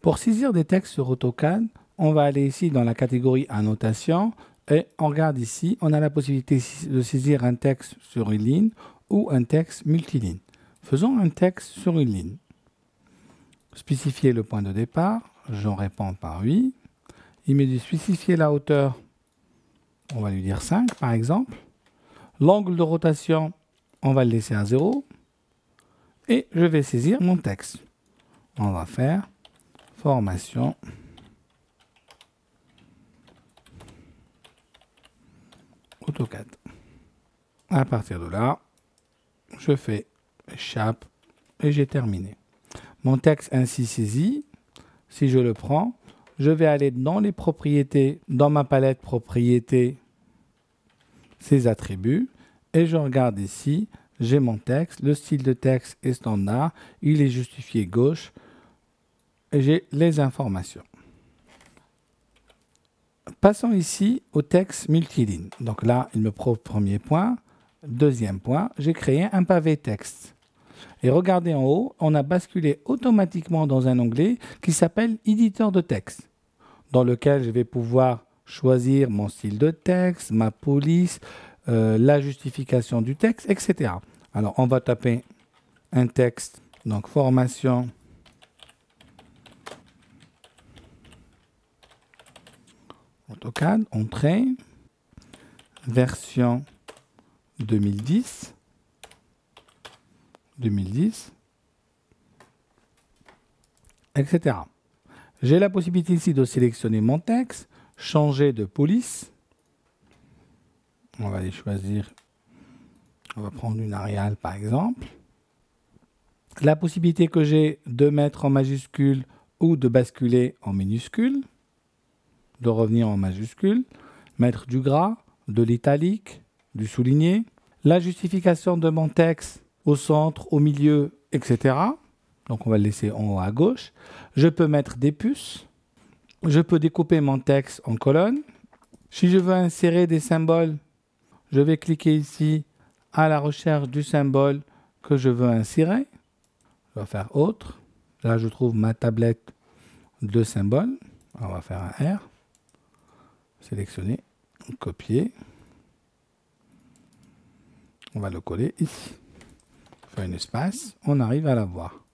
Pour saisir des textes sur AutoCAD, on va aller ici dans la catégorie annotation et on regarde ici, on a la possibilité de saisir un texte sur une ligne ou un texte multiligne. Faisons un texte sur une ligne. Spécifier le point de départ, j'en réponds par oui. Il me dit spécifier la hauteur, on va lui dire 5 par exemple. L'angle de rotation, on va le laisser à 0. Et je vais saisir mon texte. On va faire formation AutoCAD. À partir de là, je fais Échappe et j'ai terminé. Mon texte ainsi saisi, si je le prends, je vais aller dans les propriétés, dans ma palette propriétés, ces attributs, et je regarde ici, j'ai mon texte, le style de texte est standard, il est justifié gauche, et j'ai les informations. Passons ici au texte multiligne. Donc là, il me prouve premier point. Deuxième point, j'ai créé un pavé texte. Et regardez en haut, on a basculé automatiquement dans un onglet qui s'appelle éditeur de texte, dans lequel je vais pouvoir choisir mon style de texte, ma police, la justification du texte, etc. Alors, on va taper un texte, donc formation AutoCAD, entrée, version 2010, etc. J'ai la possibilité ici de sélectionner mon texte, changer de police. On va aller choisir, on va prendre une Arial par exemple. La possibilité que j'ai de mettre en majuscule ou de basculer en minuscule, de revenir en majuscule, mettre du gras, de l'italique, du souligné, la justification de mon texte au centre, au milieu, etc. Donc on va le laisser en haut à gauche. Je peux mettre des puces. Je peux découper mon texte en colonnes. Si je veux insérer des symboles, je vais cliquer ici à la recherche du symbole que je veux insérer. Je vais faire autre. Là, je trouve ma tablette de symboles. On va faire un R. Sélectionner, copier. On va le coller ici. Faire un espace. On arrive à la voir.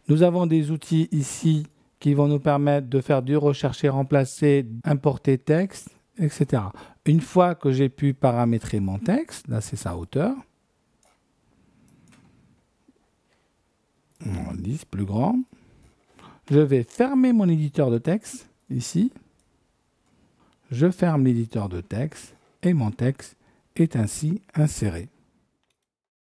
Nous avons des outils ici qui vont nous permettre de faire du rechercher, remplacer, importer texte, etc. Une fois que j'ai pu paramétrer mon texte, là c'est sa hauteur, on dit plus grand, je vais fermer mon éditeur de texte, ici, je ferme l'éditeur de texte et mon texte est ainsi inséré.